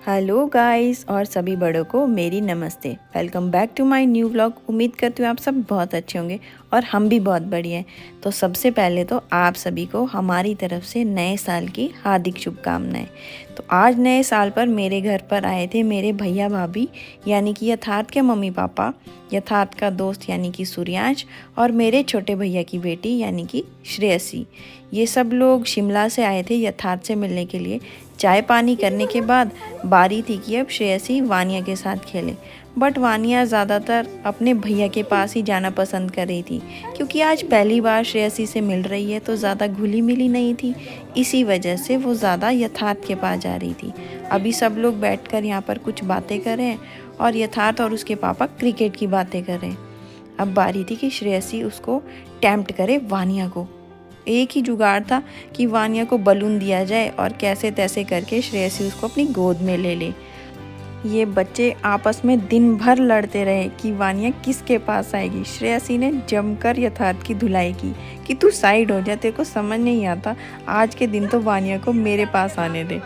Hello guys और सभी बड़ों को मेरी नमस्ते। Welcome back to my new vlog. उम्मीद करती हूँ आप सब बहुत अच्छे होंगे और हम भी बहुत बढ़िया हैं। तो सबसे पहले तो आप सभी को हमारी तरफ से नए साल की हार्दिक शुभकामनाएं। तो आज नए साल पर मेरे घर पर आए थे मेरे भैया भाभी यानी कि यथार्थ के मम्मी पापा, यथार्थ का दोस्त यानी कि सूर्यांश और मेरे छोटे भैया की बेटी यानी कि श्रेयसी। ये सब लोग शिमला से आए थे यथार्थ से मिलने के लिए। चाय पानी करने के बाद बारी थी कि अब श्रेयसी वानिया के साथ खेले, बट वानिया ज़्यादातर अपने भैया के पास ही जाना पसंद कर रही थी क्योंकि आज पहली बार श्रेयसी से मिल रही है तो ज़्यादा घुली मिली नहीं थी। इसी वजह से वो ज़्यादा यथार्थ के पास जा रही थी। अभी सब लोग बैठकर यहाँ पर कुछ बातें कर रहे हैं और यथार्थ और उसके पापा क्रिकेट की बातें कर रहे हैं। अब बारी थी कि श्रेयसी उसको टेम्प्ट करे वानिया को। एक ही जुगाड़ था कि वानिया को बलून दिया जाए और कैसे तैसे करके श्रेयसी उसको अपनी गोद में ले ले। ये बच्चे आपस में दिन भर लड़ते रहे कि वानिया किसके पास आएगी। श्रेयसी ने जमकर यथार्थ की धुलाई की कि तू साइड हो जा, तेरे को समझ नहीं आता, आज के दिन तो वानिया को मेरे पास आने दे।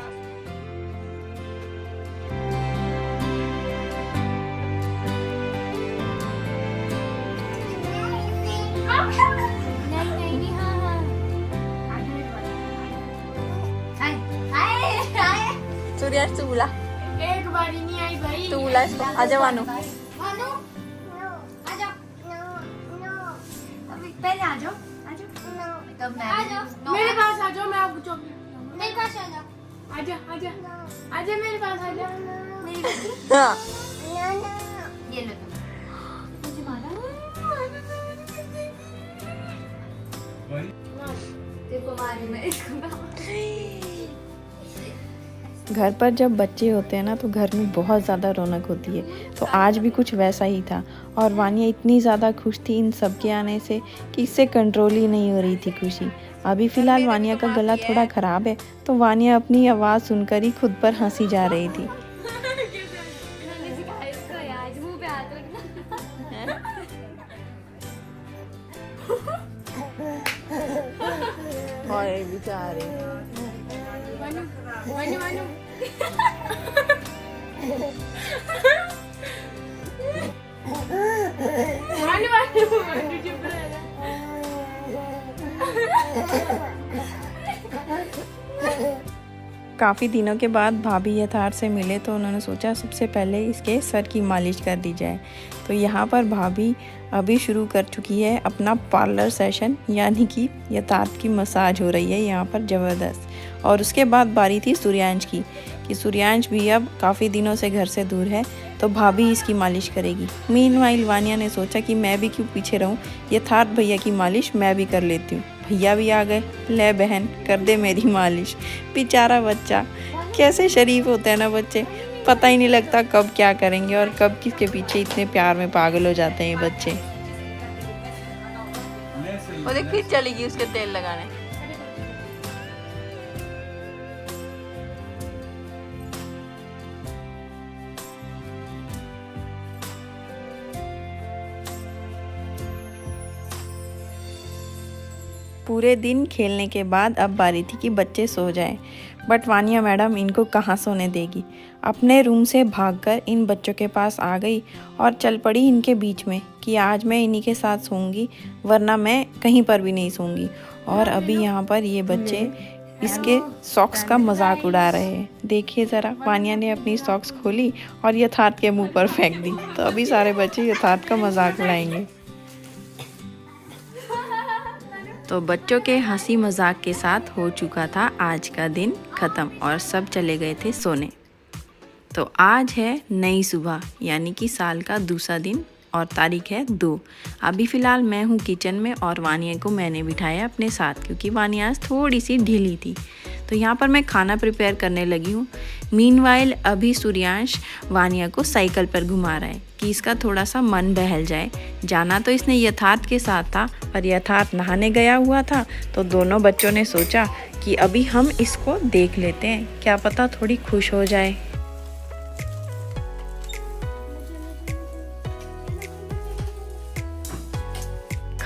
सूर्याश तू बुला, एक बारी नहीं आई भाई। तू बुला इसको। आजा वानू। मानो आ जाओ। अभी पहले आ जाओ। तब मैं आ जाओ मेरे पास आ जाओ। मैं आपको चुप मेरे पास आ जाओ। आजा आजा आजा मेरे पास आ जा। मेरी बेटी हाँ। ये लो तुम। मुझे मारा देखो मारी मैं इसको। घर पर जब बच्चे होते हैं ना तो घर में बहुत ज़्यादा रौनक होती है। तो आज भी कुछ वैसा ही था और वानिया इतनी ज़्यादा खुश थी इन सब के आने से कि इससे कंट्रोल ही नहीं हो रही थी खुशी। अभी फ़िलहाल वानिया का गला थोड़ा ख़राब है तो वानिया अपनी आवाज़ सुनकर ही खुद पर हंसी जा रही थी। और बेचारे मानो मानो मानो मानो चुप रह। काफ़ी दिनों के बाद भाभी यथार्थ से मिले तो उन्होंने सोचा सबसे पहले इसके सर की मालिश कर दी जाए। तो यहाँ पर भाभी अभी शुरू कर चुकी है अपना पार्लर सेशन, यानी कि यथार्थ की मसाज हो रही है यहाँ पर ज़बरदस्त। और उसके बाद बारी थी सूर्यांश की कि सूर्यांश भी अब काफ़ी दिनों से घर से दूर है तो भाभी इसकी मालिश करेगी। मीनवाइल वानिया ने सोचा कि मैं भी क्यों पीछे रहूँ, यथार्थ भैया की मालिश मैं भी कर लेती हूँ। भैया भी आ गए, ले बहन कर दे मेरी मालिश। बेचारा बच्चा, कैसे शरीफ होते हैं ना बच्चे, पता ही नहीं लगता कब क्या करेंगे और कब किसके पीछे इतने प्यार में पागल हो जाते हैं ये बच्चे। वो देख फिर चलेगी उसके तेल लगाने। पूरे दिन खेलने के बाद अब बारी थी कि बच्चे सो जाएं, बट वानिया मैडम इनको कहाँ सोने देगी। अपने रूम से भागकर इन बच्चों के पास आ गई और चल पड़ी इनके बीच में कि आज मैं इन्हीं के साथ सोऊंगी वरना मैं कहीं पर भी नहीं सोऊंगी। और अभी यहाँ पर ये बच्चे इसके सॉक्स का मजाक उड़ा रहे हैं। देखिए ज़रा, वानिया ने अपनी सॉक्स खोली और यथार्थ के मुँह पर फेंक दी। तो अभी सारे बच्चे यथार्थ का मजाक उड़ाएंगे। तो बच्चों के हंसी मजाक के साथ हो चुका था आज का दिन ख़त्म और सब चले गए थे सोने। तो आज है नई सुबह यानी कि साल का दूसरा दिन और तारीख है 2। अभी फ़िलहाल मैं हूँ किचन में और वानिया को मैंने बिठाया अपने साथ क्योंकि वानिया आज थोड़ी सी ढीली थी। तो यहाँ पर मैं खाना प्रिपेयर करने लगी हूँ। मीनवाइल अभी सूर्यांश वानिया को साइकिल पर घुमा रहा है कि इसका थोड़ा सा मन बहल जाए। जाना तो इसने यथार्थ के साथ था पर यथार्थ नहाने गया हुआ था तो दोनों बच्चों ने सोचा कि अभी हम इसको देख लेते हैं, क्या पता थोड़ी खुश हो जाए।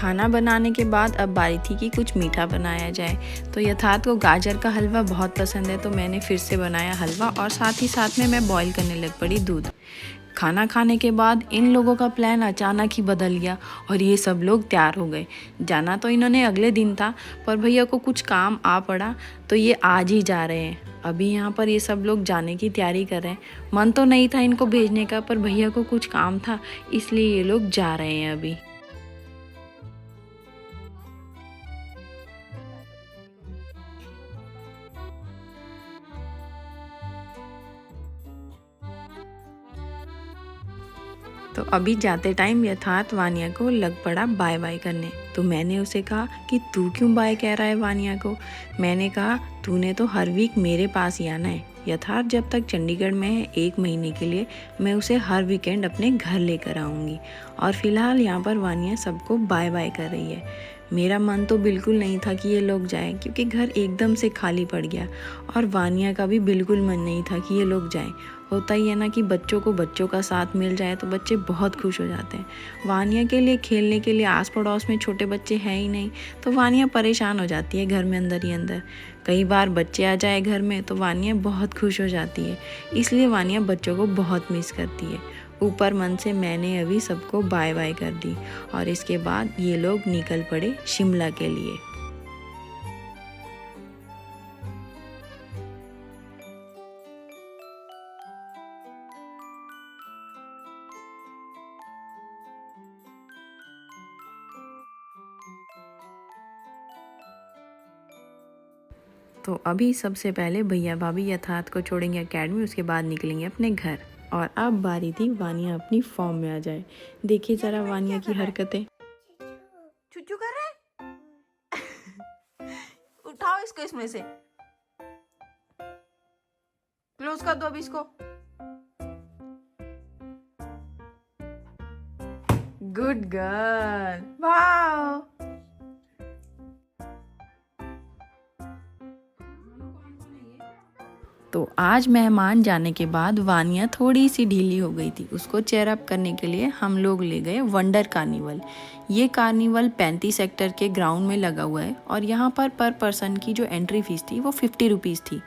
खाना बनाने के बाद अब बारी थी कि कुछ मीठा बनाया जाए। तो यथार्थ को गाजर का हलवा बहुत पसंद है, तो मैंने फिर से बनाया हलवा और साथ ही साथ में मैं बॉईल करने लग पड़ी दूध। खाना खाने के बाद इन लोगों का प्लान अचानक ही बदल गया और ये सब लोग तैयार हो गए। जाना तो इन्होंने अगले दिन था, पर भैया को कुछ काम आ पड़ा तो ये आज ही जा रहे हैं। अभी यहाँ पर ये सब लोग जाने की तैयारी कर रहे हैं। मन तो नहीं था इनको भेजने का, पर भैया को कुछ काम था, इसलिए ये लोग जा रहे हैं अभी। तो अभी जाते टाइम यथार्थ वानिया को लग पड़ा बाय बाय करने। तो मैंने उसे कहा कि तू क्यों बाय कह रहा है वानिया को। मैंने कहा तूने तो हर वीक मेरे पास ही आना है। यथार्थ जब तक चंडीगढ़ में है 1 महीने के लिए, मैं उसे हर वीकेंड अपने घर लेकर आऊँगी। और फिलहाल यहाँ पर वानिया सबको बाय बाय कर रही है। मेरा मन तो बिल्कुल नहीं था कि ये लोग जाएं, क्योंकि घर एकदम से खाली पड़ गया और वानिया का भी बिल्कुल मन नहीं था कि ये लोग जाएं। होता ही है ना कि बच्चों को बच्चों का साथ मिल जाए तो बच्चे बहुत खुश हो जाते हैं। वानिया के लिए खेलने के लिए आस पड़ोस में छोटे बच्चे हैं ही नहीं, तो वानिया परेशान हो जाती है घर में अंदर ही अंदर। कई बार बच्चे आ जाए घर में तो वानिया बहुत खुश हो जाती है, इसलिए वानिया बच्चों को बहुत मिस करती है। ऊपर मन से मैंने अभी सबको बाय बाय कर दी और इसके बाद ये लोग निकल पड़े शिमला के लिए। तो अभी सबसे पहले भैया भाभी यथार्थ को छोड़ेंगे एकेडमी, उसके बाद निकलेंगे अपने घर। और अब बारी थी वानिया अपनी फॉर्म में आ जाए। देखिए जरा वानिया की हरकतें। चुचू कर रहा है। उठाओ इसको इसमें से, क्लोज कर दो अभी इसको। Good girl, wow. तो आज मेहमान जाने के बाद वानिया थोड़ी सी ढीली हो गई थी। उसको चेयर अप करने के लिए हम लोग ले गए वंडर कार्निवल। ये कार्निवल 35 सेक्टर के ग्राउंड में लगा हुआ है और यहाँ पर पर्सन की जो एंट्री फीस थी वो 50 रुपीज़ थी।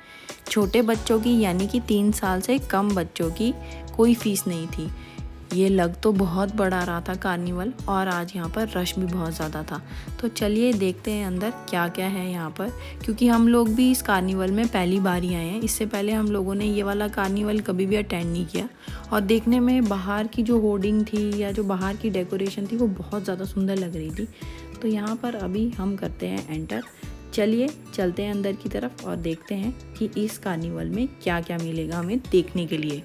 छोटे बच्चों की यानी कि 3 साल से कम बच्चों की कोई फ़ीस नहीं थी। ये लग तो बहुत बड़ा रहा था कार्निवल और आज यहाँ पर रश भी बहुत ज़्यादा था। तो चलिए देखते हैं अंदर क्या क्या है यहाँ पर, क्योंकि हम लोग भी इस कार्निवल में पहली बार ही आए हैं। इससे पहले हम लोगों ने ये वाला कार्निवल कभी भी अटेंड नहीं किया। और देखने में बाहर की जो होर्डिंग थी या जो बाहर की डेकोरेशन थी वो बहुत ज़्यादा सुंदर लग रही थी। तो यहाँ पर अभी हम करते हैं एंटर। चलिए चलते हैं अंदर की तरफ और देखते हैं कि इस कार्निवल में क्या क्या मिलेगा हमें देखने के लिए।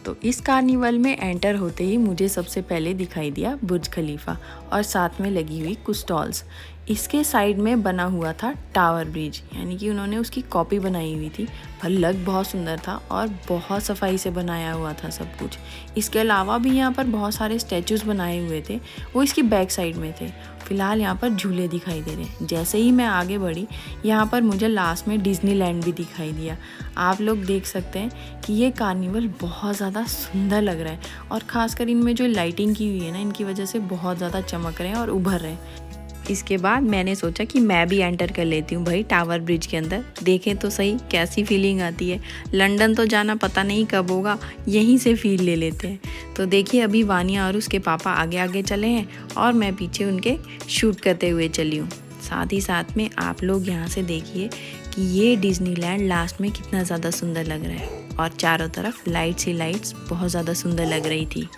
तो इस कार्निवल में एंटर होते ही मुझे सबसे पहले दिखाई दिया बुर्ज खलीफा और साथ में लगी हुई कुछ स्टॉल्स। इसके साइड में बना हुआ था टावर ब्रिज, यानी कि उन्होंने उसकी कॉपी बनाई हुई थी, पर लग बहुत सुंदर था और बहुत सफाई से बनाया हुआ था सब कुछ। इसके अलावा भी यहाँ पर बहुत सारे स्टैचूज़ बनाए हुए थे, वो इसकी बैक साइड में थे। फिलहाल यहाँ पर झूले दिखाई दे रहे हैं। जैसे ही मैं आगे बढ़ी यहाँ पर मुझे लास्ट में डिज्नीलैंड भी दिखाई दिया। आप लोग देख सकते हैं कि ये कार्निवल बहुत ज़्यादा सुंदर लग रहा है और ख़ासकर इनमें जो लाइटिंग की हुई है ना, इनकी वजह से बहुत ज़्यादा चमक रहे हैं और उभर रहे हैं। इसके बाद मैंने सोचा कि मैं भी एंटर कर लेती हूँ भाई टावर ब्रिज के अंदर, देखें तो सही कैसी फीलिंग आती है। लंदन तो जाना पता नहीं कब होगा, यहीं से फील ले लेते हैं। तो देखिए अभी वानिया और उसके पापा आगे आगे चले हैं और मैं पीछे उनके शूट करते हुए चली हूँ। साथ ही साथ में आप लोग यहाँ से देखिए कि ये डिज्नीलैंड लास्ट में कितना ज़्यादा सुंदर लग रहा है और चारों तरफ लाइट्स ही लाइट्स बहुत ज़्यादा सुंदर लग रही थी।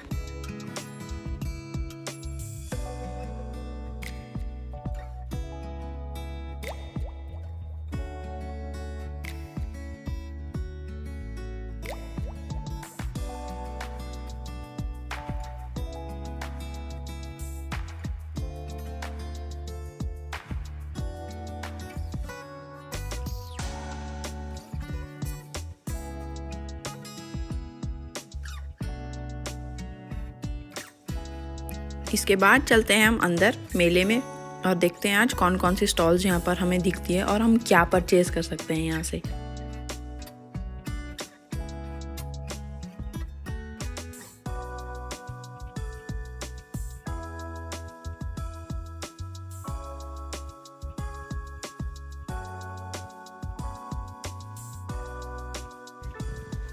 इसके बाद चलते हैं हम अंदर मेले में और देखते हैं आज कौन कौन सी स्टॉल्स यहाँ पर हमें दिखती है और हम क्या परचेज कर सकते हैं यहाँ से।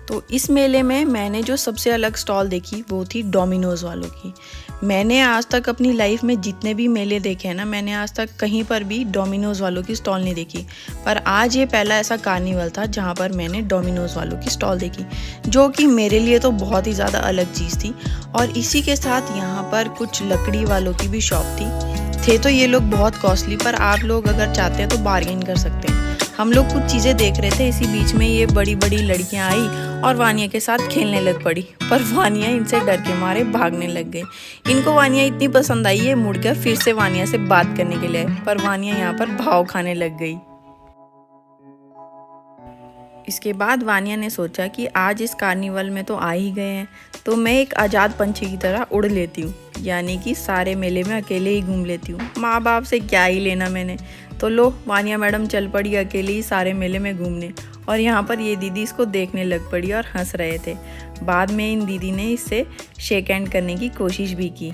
तो इस मेले में मैंने जो सबसे अलग स्टॉल देखी वो थी डोमिनोज़ वालों की। मैंने आज तक अपनी लाइफ में जितने भी मेले देखे हैं ना, मैंने आज तक कहीं पर भी डोमिनोज़ वालों की स्टॉल नहीं देखी। पर आज ये पहला ऐसा कार्निवल था जहाँ पर मैंने डोमिनोज़ वालों की स्टॉल देखी, जो कि मेरे लिए तो बहुत ही ज़्यादा अलग चीज़ थी। और इसी के साथ यहाँ पर कुछ लकड़ी वालों की भी शॉप थे तो ये लोग बहुत कॉस्टली, पर आप लोग अगर चाहते हैं तो बार्गेन कर सकते हैं। हम लोग कुछ चीज़ें देख रहे थे, इसी बीच में ये बड़ी बड़ी लड़कियां आई और वानिया के साथ खेलने लग पड़ी, पर वानिया इनसे डर के मारे भागने लग गई। इनको वानिया इतनी पसंद आई है, मुड़कर फिर से वानिया से बात करने के लिए, पर वानिया यहाँ पर भाव खाने लग गई। इसके बाद वानिया ने सोचा कि आज इस कार्निवल में तो आ ही गए हैं, तो मैं एक आज़ाद पंछी की तरह उड़ लेती हूँ, यानी कि सारे मेले में अकेले ही घूम लेती हूँ। माँ बाप से क्या ही लेना मैंने। तो लो, वानिया मैडम चल पड़ी अकेले ही सारे मेले में घूमने, और यहाँ पर ये दीदी इसको देखने लग पड़ी और हंस रहे थे। बाद में इन दीदी ने इससे शेक हैंड करने की कोशिश भी की।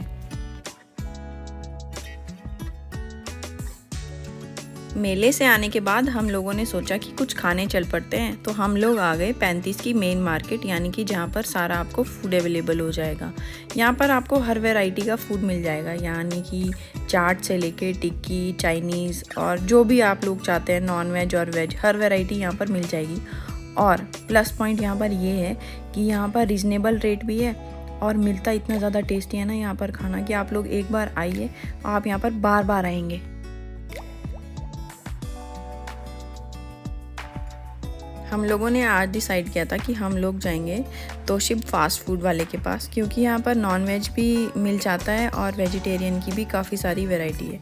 मेले से आने के बाद हम लोगों ने सोचा कि कुछ खाने चल पड़ते हैं, तो हम लोग आ गए 35 की मेन मार्केट, यानी कि जहाँ पर सारा आपको फूड अवेलेबल हो जाएगा। यहाँ पर आपको हर वैरायटी का फूड मिल जाएगा, यानी कि चाट से लेके टिक्की, चाइनीज़ और जो भी आप लोग चाहते हैं, नॉन वेज और वेज, हर वैरायटी यहाँ पर मिल जाएगी। और प्लस पॉइंट यहाँ पर ये है कि यहाँ पर रीज़नेबल रेट भी है और मिलता इतना ज़्यादा टेस्टी है ना यहाँ पर खाना कि आप लोग एक बार आइए, आप यहाँ पर बार बार आएंगे। हम लोगों ने आज डिसाइड किया था कि हम लोग जाएंगे तोशिब फास्ट फूड वाले के पास, क्योंकि यहाँ पर नॉन वेज भी मिल जाता है और वेजिटेरियन की भी काफ़ी सारी वैरायटी है।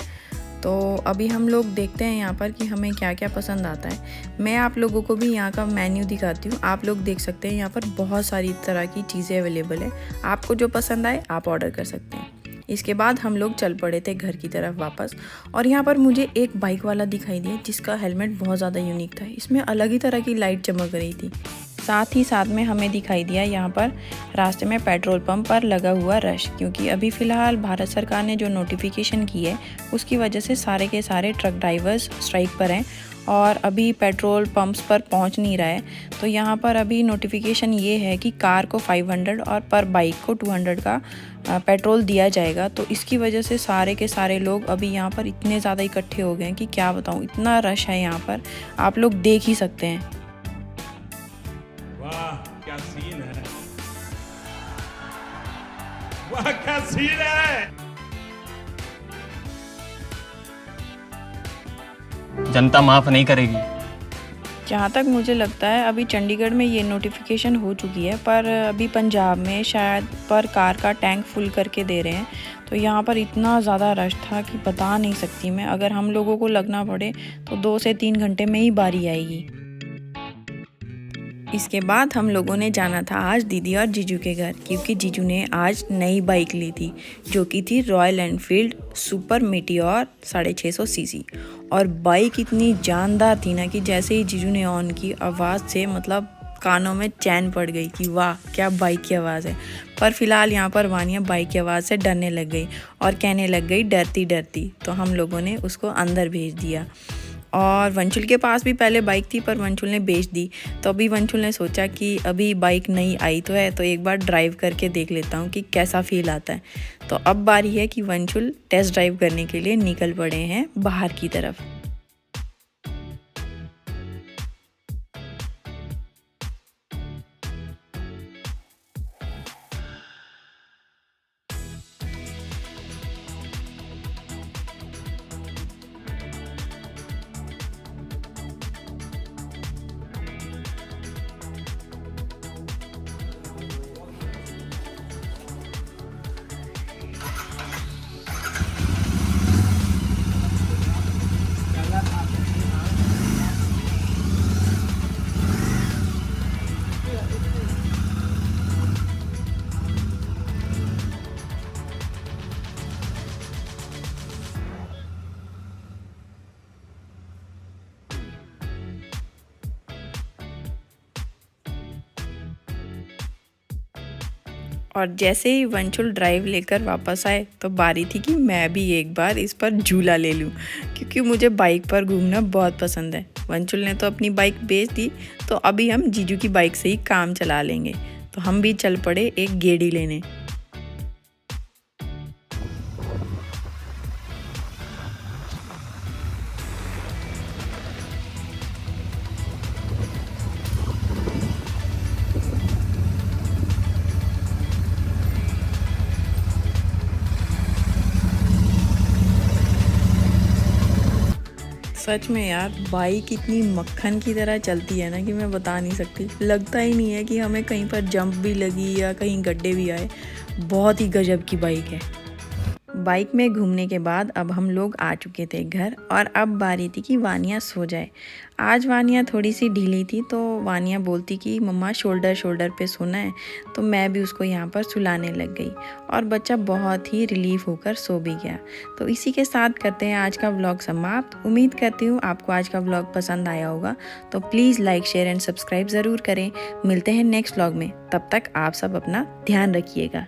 तो अभी हम लोग देखते हैं यहाँ पर कि हमें क्या क्या पसंद आता है। मैं आप लोगों को भी यहाँ का मेन्यू दिखाती हूँ, आप लोग देख सकते हैं। यहाँ पर बहुत सारी तरह की चीज़ें अवेलेबल है, आपको जो पसंद आए आप ऑर्डर कर सकते हैं। इसके बाद हम लोग चल पड़े थे घर की तरफ वापस, और यहाँ पर मुझे एक बाइक वाला दिखाई दिया जिसका हेलमेट बहुत ज़्यादा यूनिक था। इसमें अलग ही तरह की लाइट चमक रही थी। साथ ही साथ में हमें दिखाई दिया यहाँ पर रास्ते में पेट्रोल पंप पर लगा हुआ रश, क्योंकि अभी फ़िलहाल भारत सरकार ने जो नोटिफिकेशन की है उसकी वजह से सारे के सारे ट्रक ड्राइवर्स स्ट्राइक पर हैं और अभी पेट्रोल पंप्स पर पहुंच नहीं रहा है। तो यहाँ पर अभी नोटिफिकेशन ये है कि कार को 500 और पर बाइक को 200 का पेट्रोल दिया जाएगा। तो इसकी वजह से सारे के सारे लोग अभी यहाँ पर इतने ज़्यादा इकट्ठे हो गए हैं कि क्या बताऊँ, इतना रश है यहाँ पर, आप लोग देख ही सकते हैं। वाह क्या सीन है, वाह क्या सीन है। जनता माफ नहीं करेगी। जहाँ तक मुझे लगता है अभी चंडीगढ़ में ये नोटिफिकेशन हो चुकी है, पर अभी पंजाब में शायद पर कार का टैंक फुल करके दे रहे हैं। तो यहाँ पर इतना ज़्यादा रश था कि बता नहीं सकती मैं। अगर हम लोगों को लगना पड़े तो 2 से 3 घंटे में ही बारी आएगी। इसके बाद हम लोगों ने जाना था आज दीदी और जीजू के घर, क्योंकि जीजू ने आज नई बाइक ली थी जो कि थी royal Enfield super meteor 650 CC. और बाइक इतनी जानदार थी ना कि जैसे ही जीजू ने ऑन की, आवाज़ से मतलब कानों में चैन पड़ गई कि वाह क्या बाइक की आवाज़ है। पर फिलहाल यहाँ पर वानिया बाइक की आवाज़ से डरने लग गई और कहने लग गई डरती डरती। तो हम लोगों ने उसको अंदर भेज दिया। और वंशुल के पास भी पहले बाइक थी पर वंशुल ने बेच दी। तो अभी वंशुल ने सोचा कि अभी बाइक नई आई तो है, तो एक बार ड्राइव करके देख लेता हूँ कि कैसा फील आता है। तो अब बारी है कि वंशुल टेस्ट ड्राइव करने के लिए निकल पड़े हैं बाहर की तरफ। और जैसे ही वंशुल ड्राइव लेकर वापस आए तो बारी थी कि मैं भी एक बार इस पर झूला ले लूं, क्योंकि मुझे बाइक पर घूमना बहुत पसंद है। वंशुल ने तो अपनी बाइक बेच दी, तो अभी हम जीजू की बाइक से ही काम चला लेंगे। तो हम भी चल पड़े एक गेड़ी लेने। सच में यार, बाइक इतनी मक्खन की तरह चलती है ना कि मैं बता नहीं सकती। लगता ही नहीं है कि हमें कहीं पर जंप भी लगी या कहीं गड्ढे भी आए। बहुत ही गजब की बाइक है। बाइक में घूमने के बाद अब हम लोग आ चुके थे घर, और अब बारी थी कि वानिया सो जाए। आज वानिया थोड़ी सी ढीली थी, तो वानिया बोलती कि मम्मा शोल्डर पे सोना है, तो मैं भी उसको यहाँ पर सुलाने लग गई और बच्चा बहुत ही रिलीफ होकर सो भी गया। तो इसी के साथ करते हैं आज का व्लॉग समाप्त। उम्मीद करती हूँ आपको आज का व्लॉग पसंद आया होगा, तो please like, share and subscribe ज़रूर करें। मिलते हैं नेक्स्ट व्लॉग में, तब तक आप सब अपना ध्यान रखिएगा।